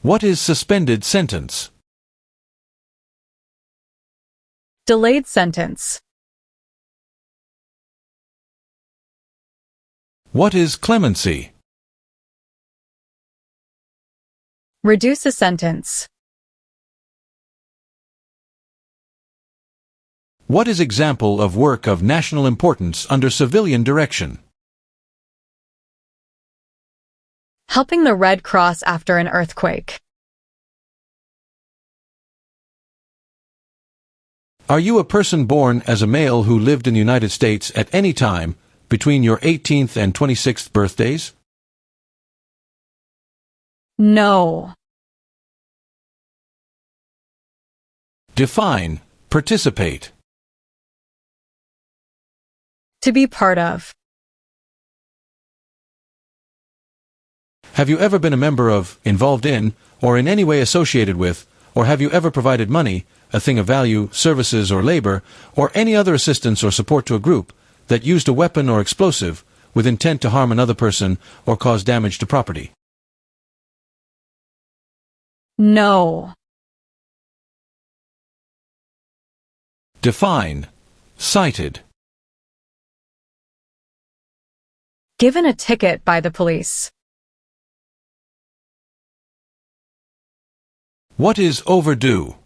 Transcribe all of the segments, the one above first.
What is suspended sentence? Delayed sentence. What is clemency? Reduce a sentence. What is example of work of national importance under civilian direction? Helping the Red Cross after an earthquake. Are you a person born as a male who lived in the United States at any time between your 18th and 26th birthdays? No. Define participate. To be part of. Have you ever been a member of, involved in, or in any way associated with, or have you ever provided money, a thing of value, services or labor, or any other assistance or support to a group that used a weapon or explosive with intent to harm another person or cause damage to property? No. Define cited. Given a ticket by the police. What is overdue?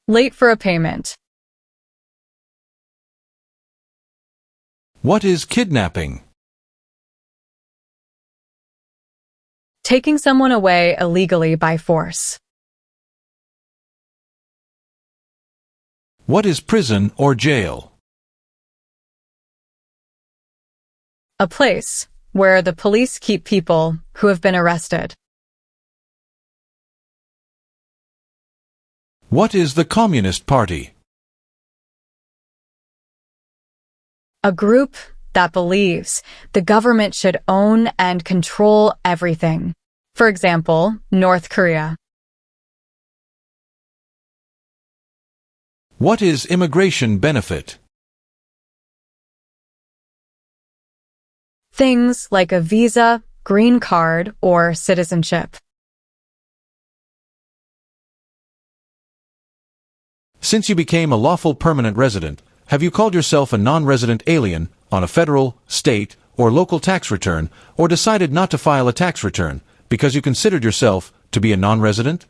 Late for a payment. What is kidnapping? Taking someone away illegally by force. What is prison or jail? A place where the police keep people who have been arrested. What is the Communist Party? A group that believes the government should own and control everything. For example, North Korea. What is immigration benefit? Things like a visa, green card, or citizenship. Since you became a lawful permanent resident, have you called yourself a non-resident alien on a federal, state, or local tax return, or decided not to file a tax return because you considered yourself to be a non-resident?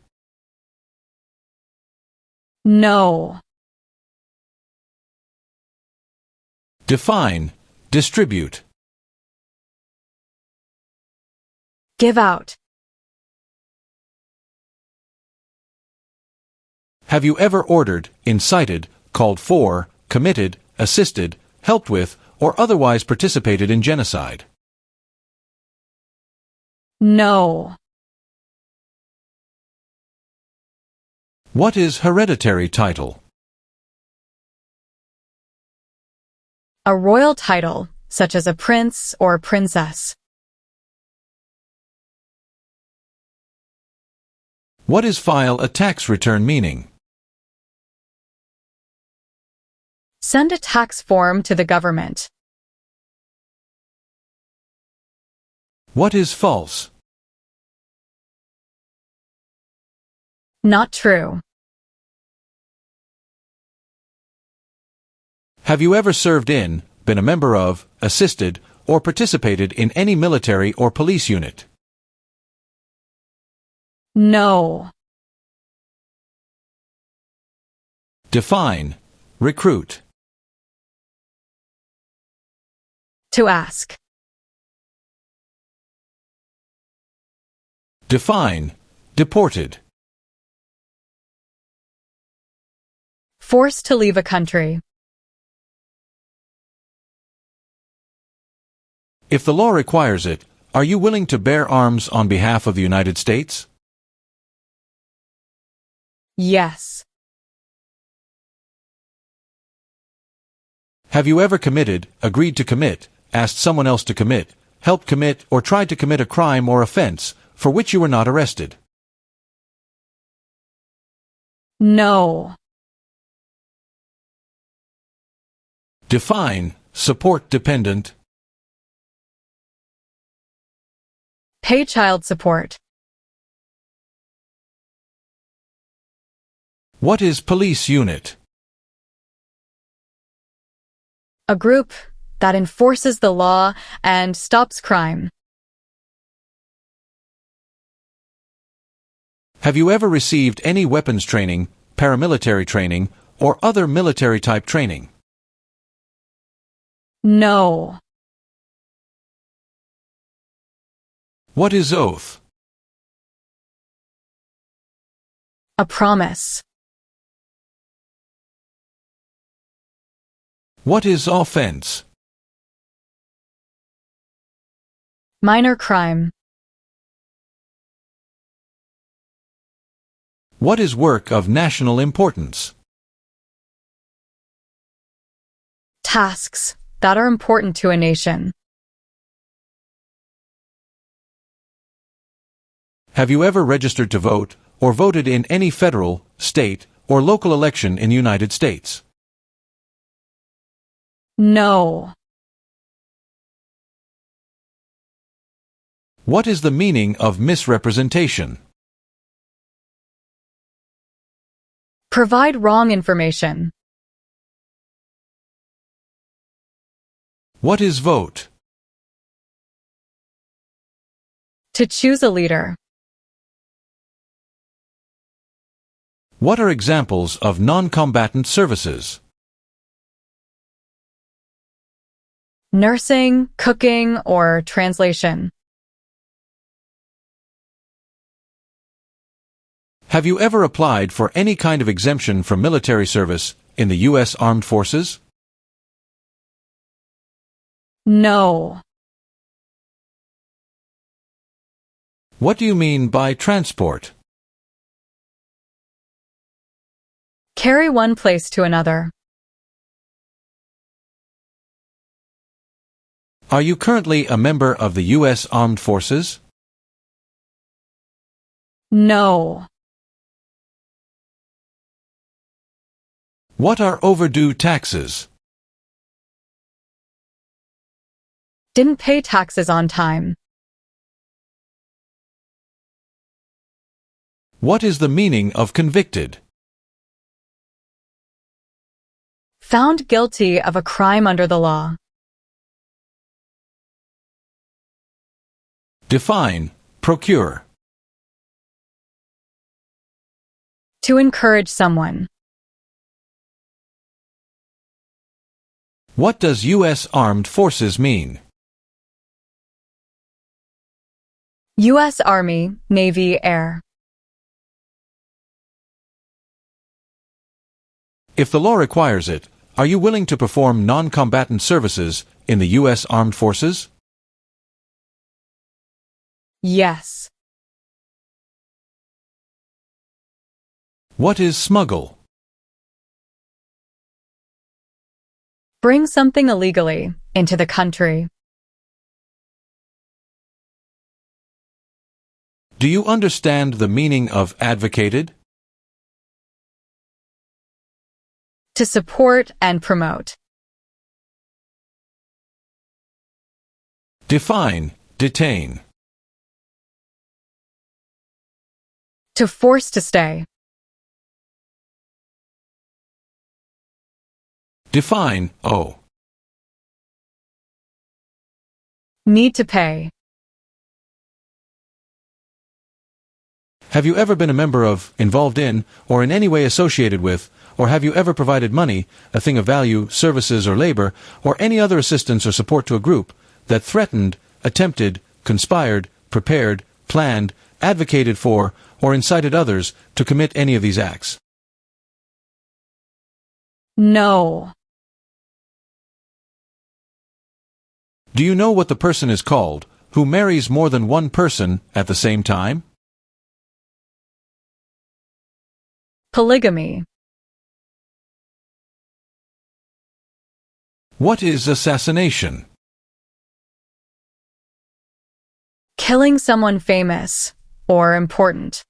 No. Define distribute. Give out. Have you ever ordered, incited, called for, committed, assisted, helped with, or otherwise participated in genocide? No. What is hereditary title? A royal title, such as a prince or princess. What is file a tax return meaning? Send a tax form to the government. What is false? Not true. Have you ever served in, been a member of, assisted, or participated in any military or police unit? No. Define recruit. To ask. Define deported. Forced to leave a country. If the law requires it, are you willing to bear arms on behalf of the United States? Yes. Have you ever committed, agreed to commit, asked someone else to commit, helped commit, or tried to commit a crime or offense for which you were not arrested? No. Define support dependent. Pay child support. What is police unit? A group that enforces the law and stops crime. Have you ever received any weapons training, paramilitary training, or other military-type training? No. What is oath? A promise. What is offense? Minor crime. What is work of national importance? Tasks that are important to a nation. Have you ever registered to vote or voted in any federal, state, or local election in the United States? No. What is the meaning of misrepresentation? Provide wrong information. What is vote? To choose a leader. What are examples of non-combatant services? Nursing, cooking, or translation. Have you ever applied for any kind of exemption from military service in the U.S. Armed Forces? No. What do you mean by transport? Carry one place to another. Are you currently a member of the U.S. Armed Forces? No. What are overdue taxes? Didn't pay taxes on time. What is the meaning of convicted? Found guilty of a crime under the law. Define, procure. To encourage someone. What does U.S. Armed Forces mean? U.S. Army, Navy, Air. If the law requires it, are you willing to perform non-combatant services in the U.S. Armed Forces? Yes. What is smuggle? Bring something illegally into the country. Do you understand the meaning of advocated? To support and promote. Define, detain. To force to stay. Define, owe. Need to pay. Have you ever been a member of, involved in, or in any way associated with, or have you ever provided money, a thing of value, services or labor, or any other assistance or support to a group that threatened, attempted, conspired, prepared, planned, advocated for, or incited others to commit any of these acts? No. Do you know what the person is called who marries more than one person at the same time? Polygamy. What is assassination? Killing someone famous or important.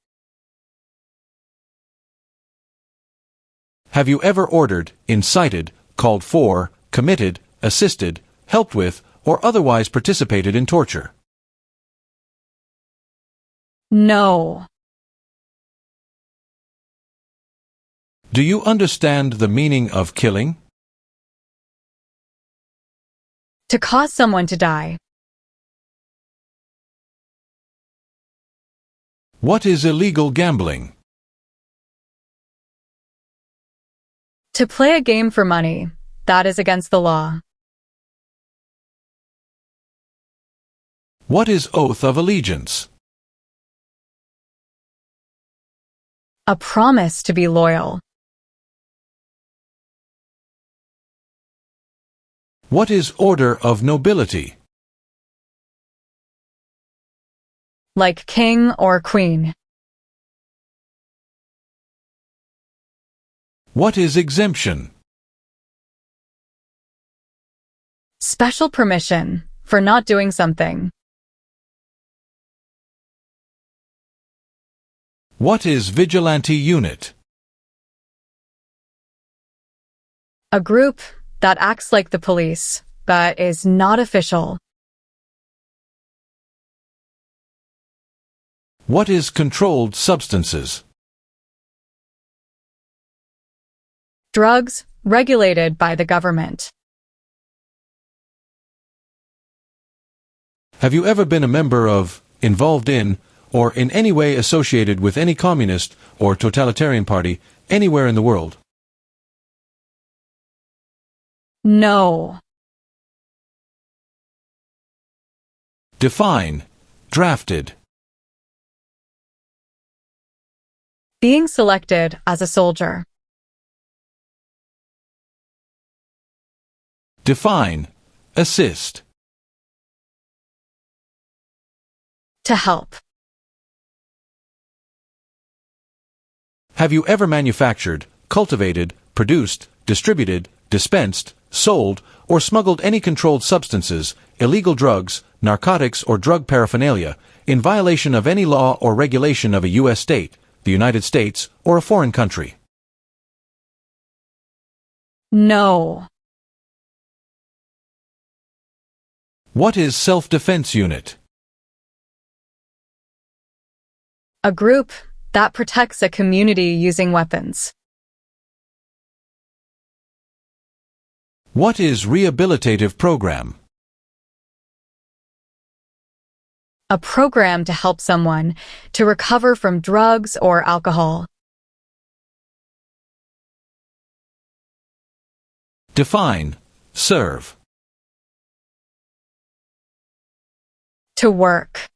Have you ever ordered, incited, called for, committed, assisted, helped with, or otherwise participated in torture? No. Do you understand the meaning of killing? To cause someone to die. What is illegal gambling? To play a game for money. That is against the law. What is oath of allegiance? A promise to be loyal. What is order of nobility? Like king or queen. What is exemption? Special permission for not doing something. What is vigilante unit? A group that acts like the police, but is not official. What is controlled substances? Drugs regulated by the government. Have you ever been a member of, involved in, or in any way associated with any communist or totalitarian party anywhere in the world? No. Define. Drafted. Being selected as a soldier. Define. Assist. To help. Have you ever manufactured, cultivated, produced, distributed, dispensed, sold, or smuggled any controlled substances, illegal drugs, narcotics, or drug paraphernalia in violation of any law or regulation of a U.S. state, the United States, or a foreign country? No. What is self-defense unit? A group that protects a community using weapons. What is rehabilitative program? A program to help someone to recover from drugs or alcohol. Define. Serve. To work.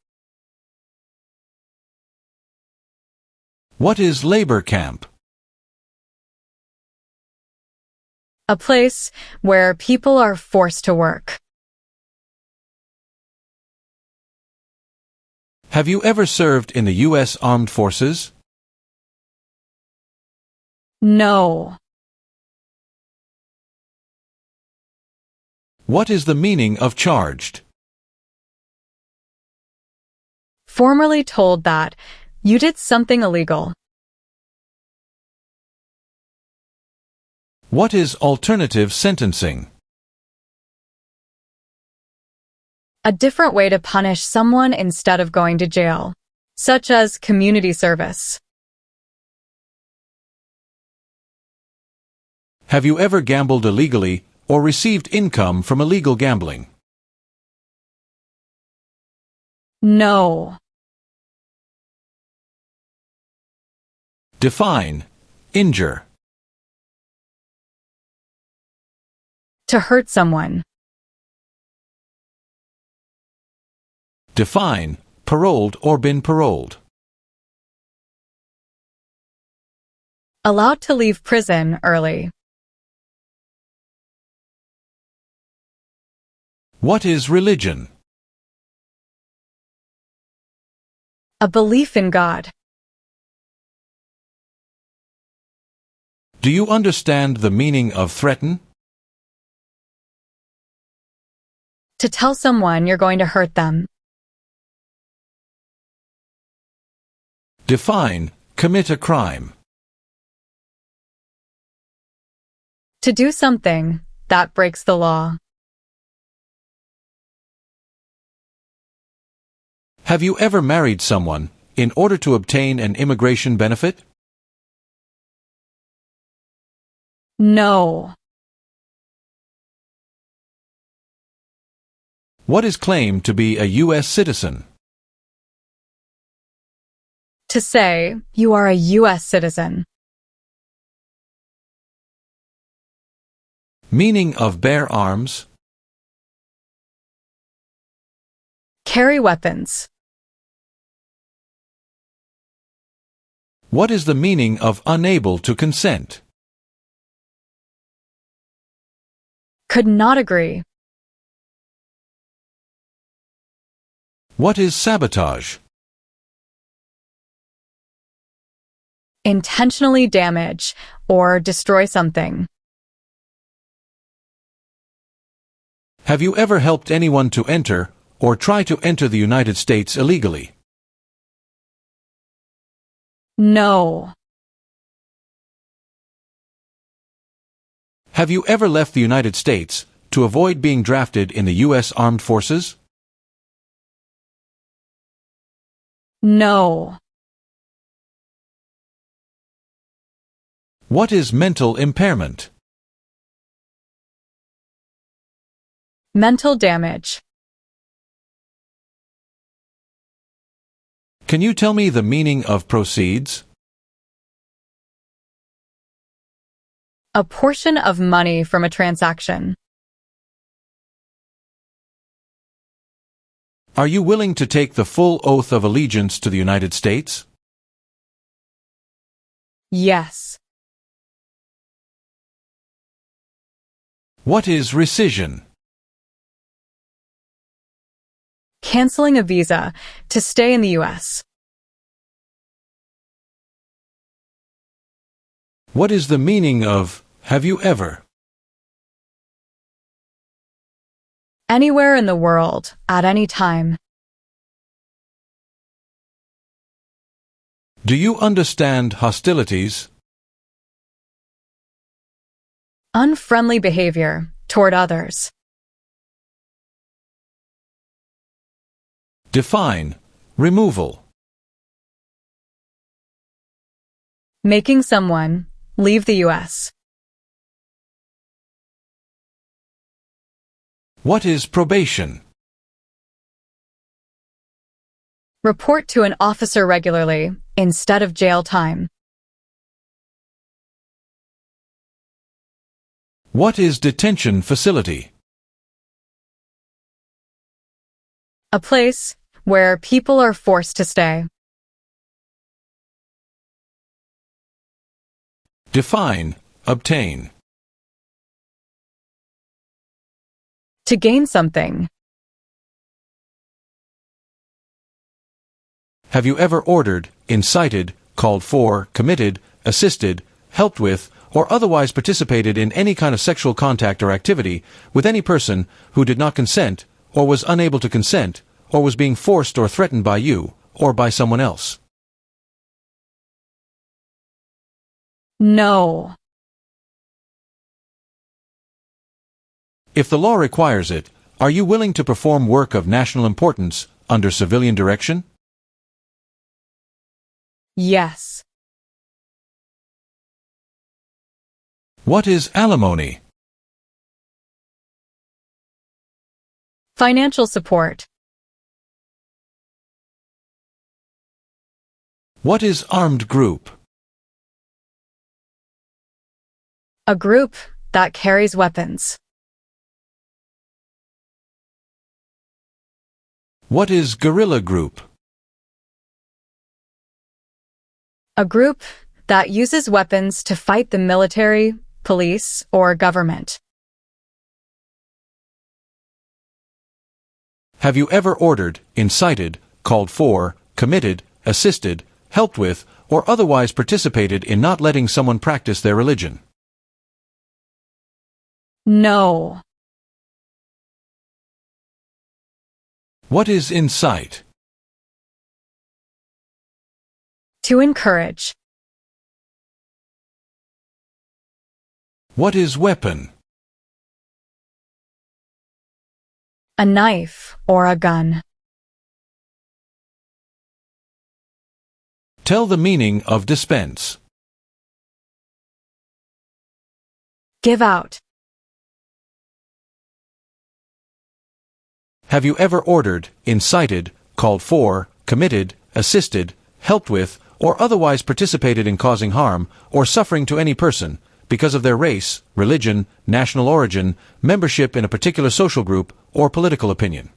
What is labor camp? A place where people are forced to work. Have you ever served in the U.S. Armed Forces? No. What is the meaning of charged? Formerly told that you did something illegal. What is alternative sentencing? A different way to punish someone instead of going to jail, such as community service. Have you ever gambled illegally or received income from illegal gambling? No. Define. Injure. To hurt someone. Define. Paroled or been paroled. Allowed to leave prison early. What is religion? A belief in God. Do you understand the meaning of threaten? To tell someone you're going to hurt them. Define. Commit a crime. To do something that breaks the law. Have you ever married someone, in order to obtain an immigration benefit? No. What is claimed to be a U.S. citizen? To say, you are a US citizen. Meaning of bear arms? Carry weapons. What is the meaning of unable to consent? Could not agree. What is sabotage? Intentionally damage or destroy something. Have you ever helped anyone to enter or try to enter the United States illegally? No. Have you ever left the United States to avoid being drafted in the U.S. Armed Forces? No. What is mental impairment? Mental damage. Can you tell me the meaning of proceeds? A portion of money from a transaction. Are you willing to take the full oath of allegiance to the United States? Yes. What is rescission? Canceling a visa to stay in the U.S. What is the meaning of have you ever? Anywhere in the world, at any time. Do you understand hostilities? Unfriendly behavior toward others. Define removal. Making someone leave the U.S. What is probation? Report to an officer regularly instead of jail time. What is detention facility? A place where people are forced to stay. Define obtain. To gain something. Have you ever ordered, incited, called for, committed, assisted, helped with, or otherwise participated in any kind of sexual contact or activity with any person who did not consent, or was unable to consent, or was being forced or threatened by you, or by someone else? No. If the law requires it, are you willing to perform work of national importance under civilian direction? Yes. What is alimony? Financial support. What is armed group? A group that carries weapons. What is guerrilla group? A group that uses weapons to fight the military, police, or government. Have you ever ordered, incited, called for, committed, assisted, helped with, or otherwise participated in not letting someone practice their religion? No. What is incite? To encourage. What is weapon? A knife or a gun. Tell the meaning of dispense. Give out. Have you ever ordered, incited, called for, committed, assisted, helped with, or otherwise participated in causing harm or suffering to any person because of their race, religion, national origin, membership in a particular social group, or political opinion?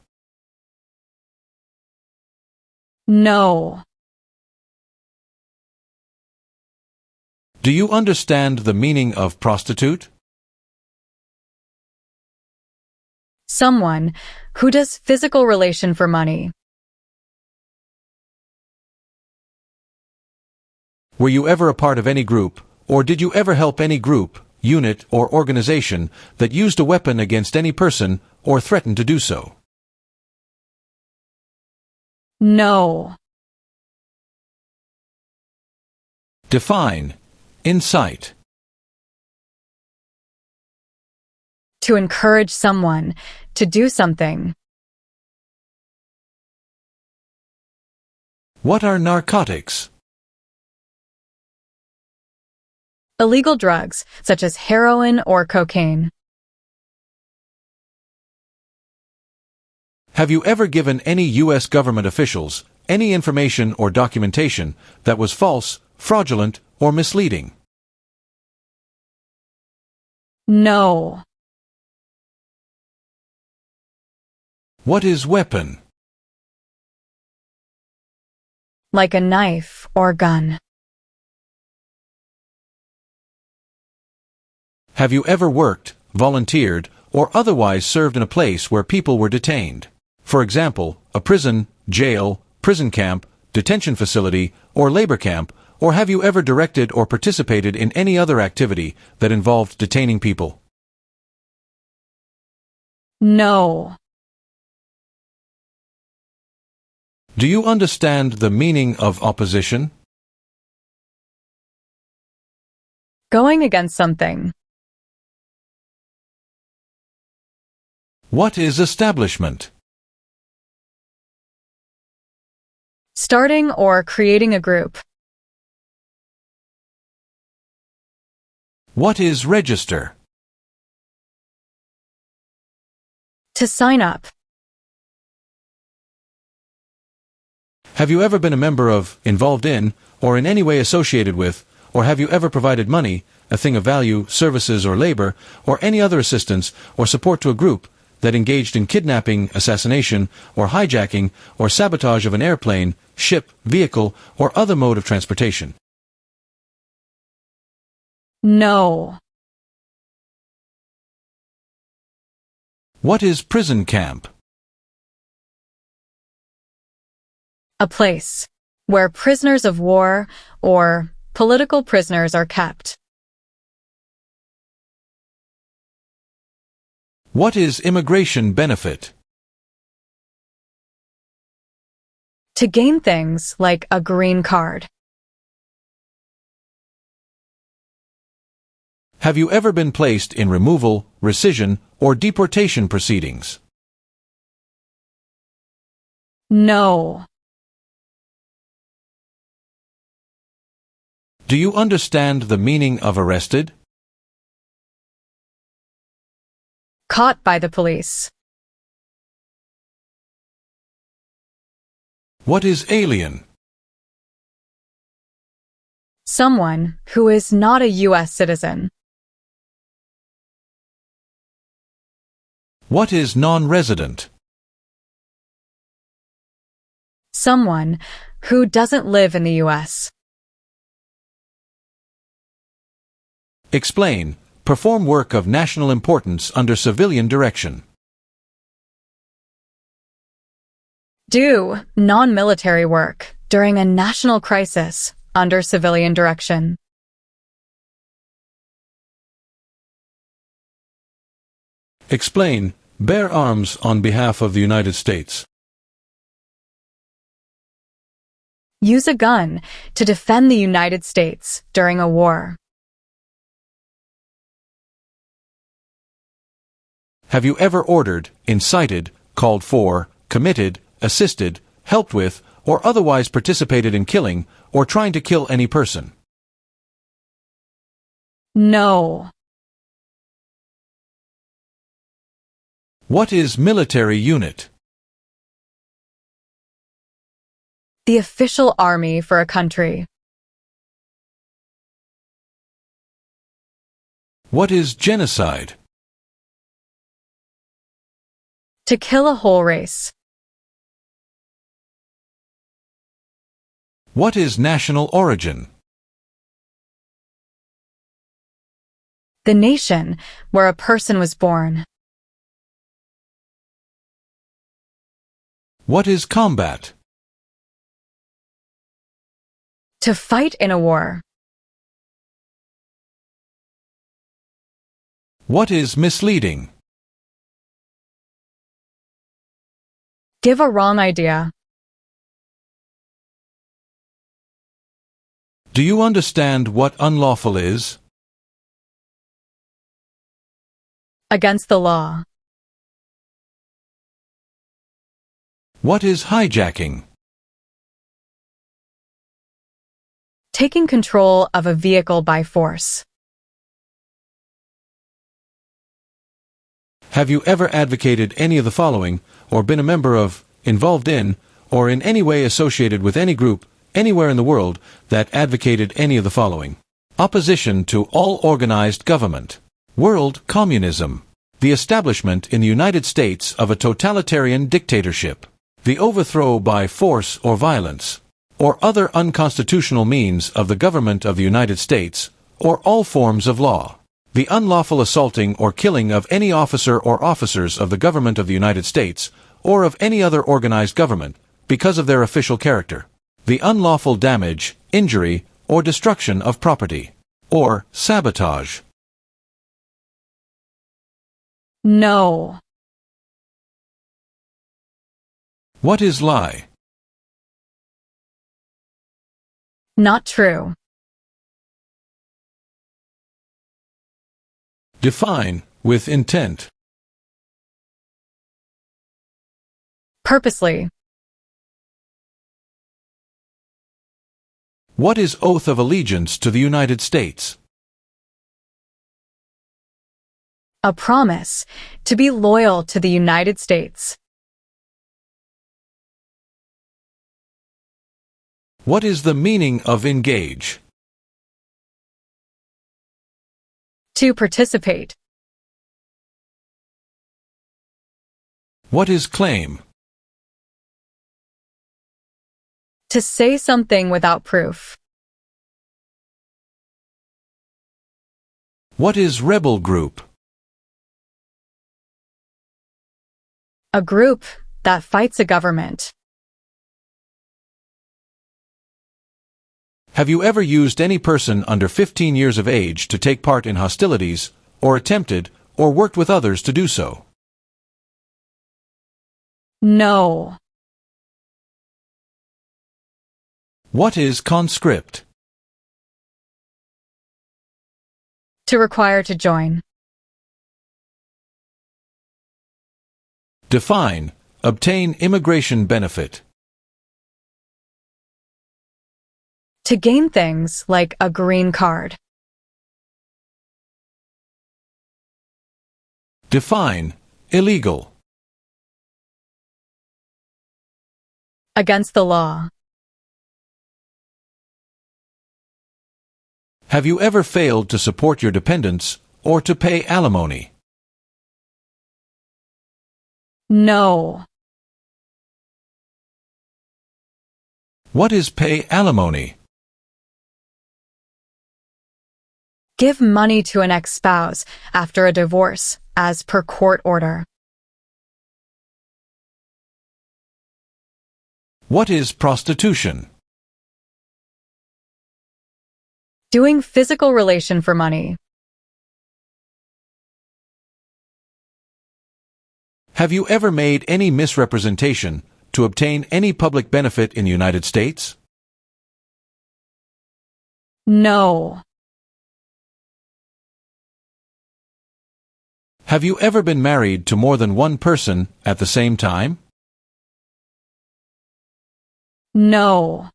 No. Do you understand the meaning of prostitute? Someone who does physical relation for money. Were you ever a part of any group, or did you ever help any group, unit, or organization that used a weapon against any person or threatened to do so? No. Define. Incite. To encourage someone to do something. What are narcotics? Illegal drugs, such as heroin or cocaine. Have you ever given any U.S. government officials any information or documentation that was false, fraudulent, or misleading? No. What is weapon? Like a knife or gun. Have you ever worked, volunteered, or otherwise served in a place where people were detained? For example, a prison, jail, prison camp, detention facility, or labor camp, or have you ever directed or participated in any other activity that involved detaining people? No. Do you understand the meaning of opposition? Going against something. What is establishment? Starting or creating a group. What is register? To sign up. Have you ever been a member of, involved in, or in any way associated with, or have you ever provided money, a thing of value, services or labor, or any other assistance or support to a group that engaged in kidnapping, assassination, or hijacking, or sabotage of an airplane, ship, vehicle, or other mode of transportation? No. What is prison camp? A place where prisoners of war or political prisoners are kept. What is immigration benefit? To gain things like a green card. Have you ever been placed in removal, rescission, or deportation proceedings? No. Do you understand the meaning of arrested? Caught by the police. What is alien? Someone who is not a US citizen. What is non-resident? Someone who doesn't live in the US. Explain. Perform work of national importance under civilian direction. Do non-military work during a national crisis under civilian direction. Explain. Bear arms on behalf of the United States. Use a gun to defend the United States during a war. Have you ever ordered, incited, called for, committed, assisted, helped with, or otherwise participated in killing or trying to kill any person? No. What is military unit? The official army for a country. What is genocide? To kill a whole race. What is national origin? The nation where a person was born. What is combat? To fight in a war. What is misleading? Give a wrong idea. Do you understand what unlawful is? Against the law. What is hijacking? Taking control of a vehicle by force. Have you ever advocated any of the following, or been a member of, involved in, or in any way associated with any group, anywhere in the world, that advocated any of the following? Opposition to all organized government. World communism. The establishment in the United States of a totalitarian dictatorship. The overthrow by force or violence, or other unconstitutional means of the government of the United States, or all forms of law. The unlawful assaulting or killing of any officer or officers of the government of the United States, or of any other organized government, because of their official character. The unlawful damage, injury, or destruction of property, or sabotage. No. What is lie? Not true. Define, with intent. Purposely. What is oath of allegiance to the United States? A promise to be loyal to the United States. What is the meaning of engage? To participate. What is claim? To say something without proof. What is rebel group? A group that fights a government. Have you ever used any person under 15 years of age to take part in hostilities, or attempted, or worked with others to do so? No. What is conscript? To require to join. Define, obtain immigration benefit. To gain things like a green card. Define, illegal. Against the law. Have you ever failed to support your dependents, or to pay alimony? No. What is pay alimony? Give money to an ex-spouse after a divorce, as per court order. What is prostitution? Doing physical relation for money. Have you ever made any misrepresentation to obtain any public benefit in the United States? No. Have you ever been married to more than one person at the same time? No.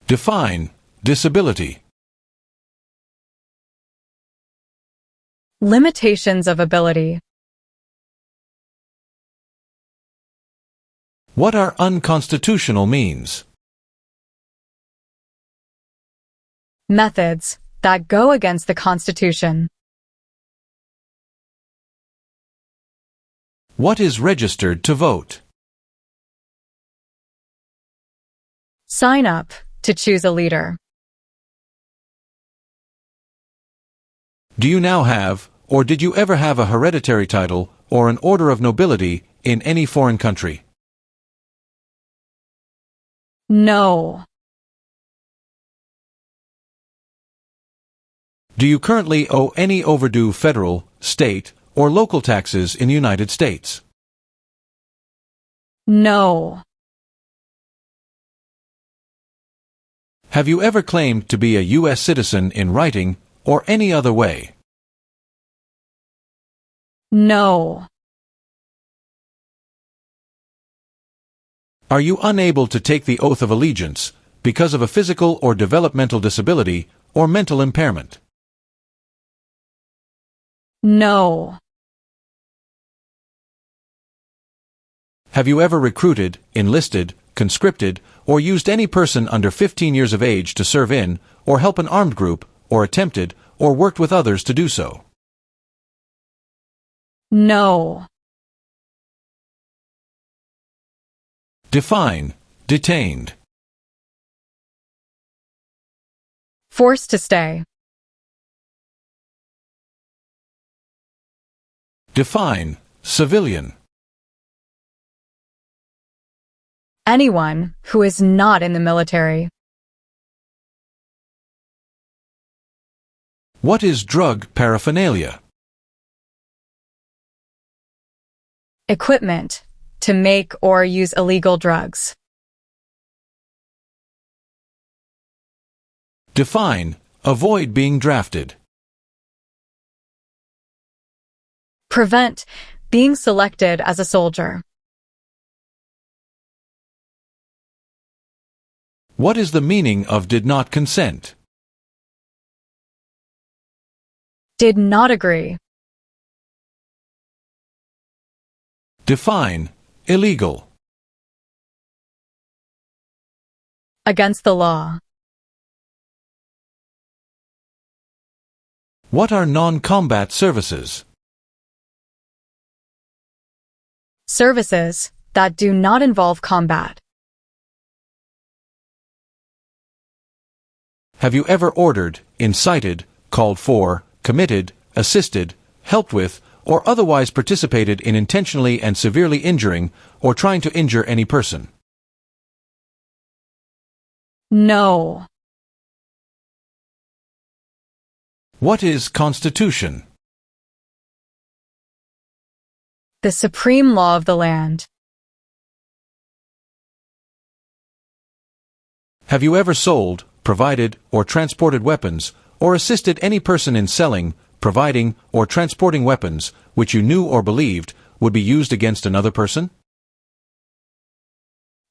Define disability. Limitations of ability. What are unconstitutional means? Methods that go against the Constitution. What is registered to vote? Sign up to choose a leader. Do you now have, or did you ever have a hereditary title or an order of nobility in any foreign country? No. Do you currently owe any overdue federal, state, or local taxes in the United States? No. Have you ever claimed to be a U.S. citizen in writing or any other way? No. Are you unable to take the oath of allegiance because of a physical or developmental disability or mental impairment? No. Have you ever recruited, enlisted, conscripted, or used any person under 15 years of age to serve in, or help an armed group, or attempted, or worked with others to do so? No. Define detained. Forced to stay. Define civilian. Anyone who is not in the military. What is drug paraphernalia? Equipment to make or use illegal drugs. Define avoid being drafted. Prevent being selected as a soldier. What is the meaning of did not consent? Did not agree. Define illegal. Against the law. What are non-combat services? Services that do not involve combat. Have you ever ordered, incited, called for, committed, assisted, helped with, or otherwise participated in intentionally and severely injuring or trying to injure any person? No. What is Constitution? The supreme law of the land. Have you ever sold, provided, or transported weapons, or assisted any person in selling, providing, or transporting weapons which you knew or believed would be used against another person?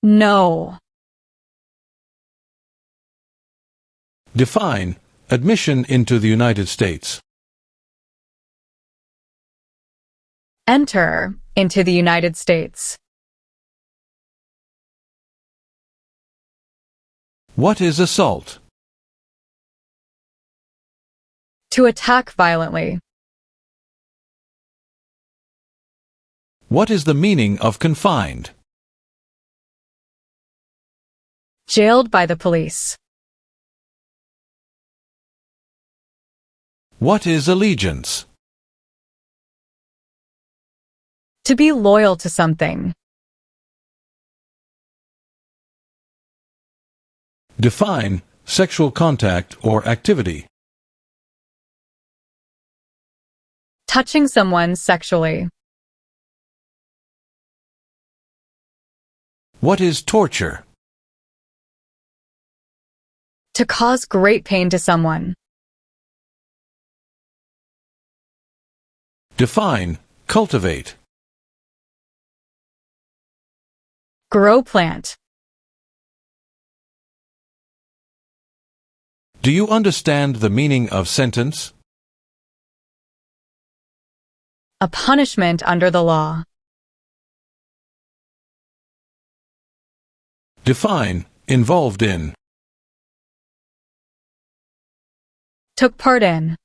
No. Define admission into the United States. Enter into the United States. What is assault? To attack violently. What is the meaning of confined? Jailed by the police. What is allegiance? To be loyal to something. Define sexual contact or activity. Touching someone sexually. What is torture? To cause great pain to someone. Define cultivate. Grow plant. Do you understand the meaning of sentence? A punishment under the law. Define involved in. Took part in.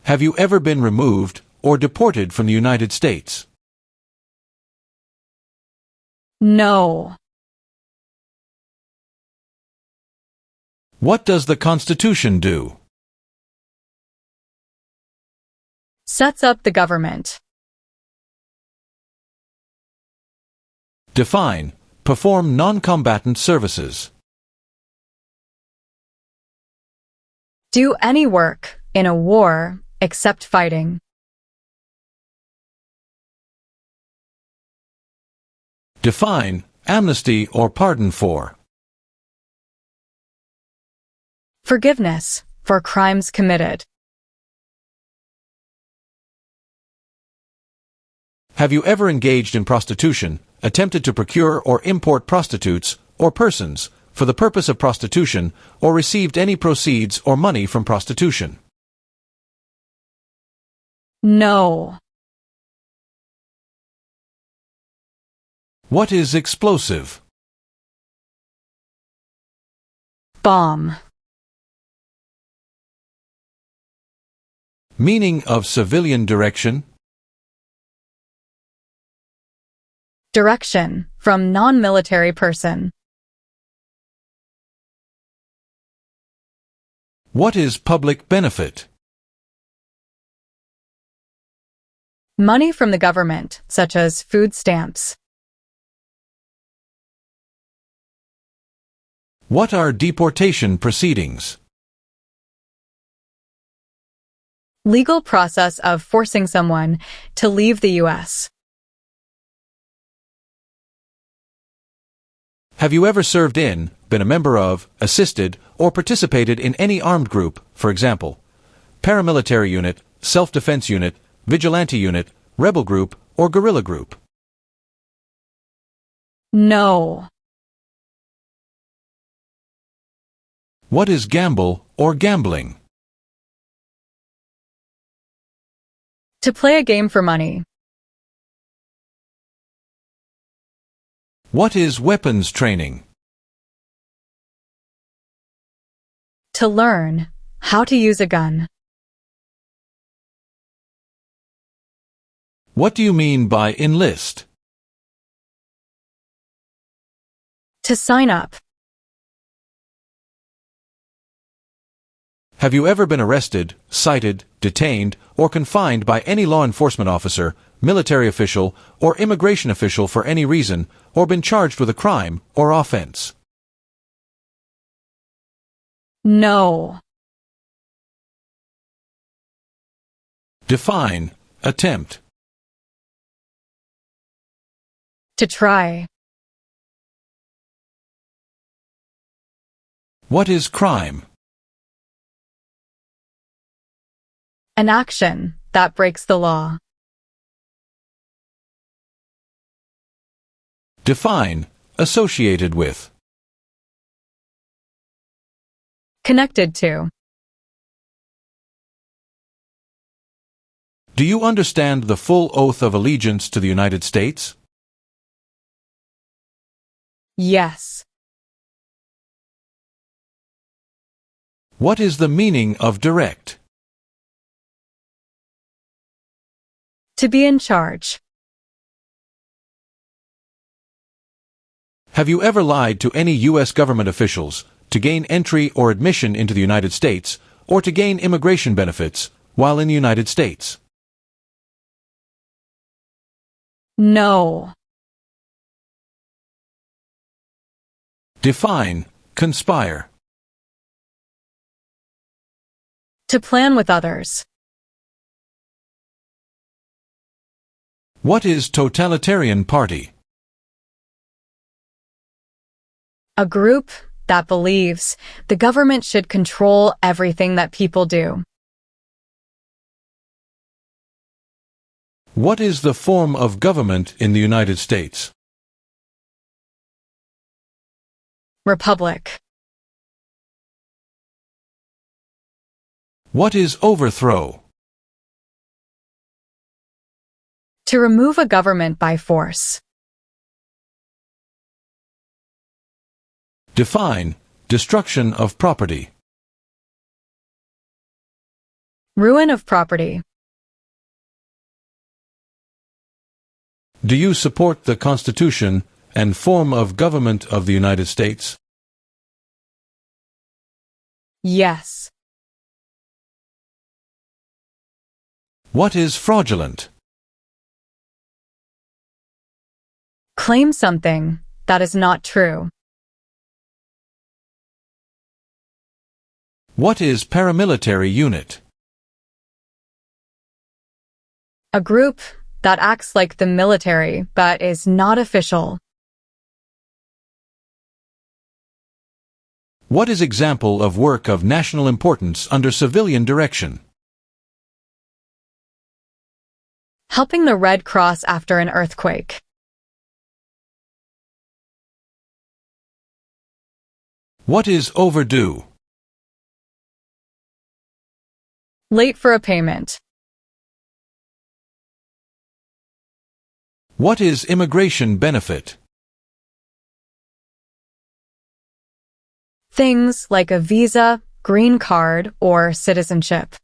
Have you ever been removed or deported from the United States? No. What does the Constitution do? Sets up the government. Define perform non-combatant services. Do any work in a war except fighting. Define amnesty or pardon for. Forgiveness for crimes committed. Have you ever engaged in prostitution, attempted to procure or import prostitutes or persons for the purpose of prostitution, or received any proceeds or money from prostitution? No. What is explosive? Bomb. Meaning of civilian direction? Direction from non-military person. What is public benefit? Money from the government, such as food stamps. What are deportation proceedings? Legal process of forcing someone to leave the U.S. Have you ever served in, been a member of, assisted, or participated in any armed group, for example, paramilitary unit, self-defense unit, vigilante unit, rebel group, or guerrilla group? No. What is gamble or gambling? To play a game for money. What is weapons training? To learn how to use a gun. What do you mean by enlist? To sign up. Have you ever been arrested, cited, detained, or confined by any law enforcement officer, military official, or immigration official for any reason, or been charged with a crime or offense? No. Define attempt. To try. What is crime? An action that breaks the law. Define associated with. Connected to. Do you understand the full oath of allegiance to the United States? Yes. What is the meaning of direct? To be in charge. Have you ever lied to any U.S. government officials to gain entry or admission into the United States, or to gain immigration benefits while in the United States? No. Define conspire. To plan with others. What is totalitarian party? A group that believes the government should control everything that people do. What is the form of government in the United States? Republic. What is overthrow? To remove a government by force. Define destruction of property. Ruin of property. Do you support the Constitution and form of government of the United States? Yes. What is fraudulent? Claim something that is not true. What is paramilitary unit? A group that acts like the military but is not official. What is example of work of national importance under civilian direction? Helping the Red Cross after an earthquake. What is overdue? Late for a payment. What is immigration benefit? Things like a visa, green card, or citizenship.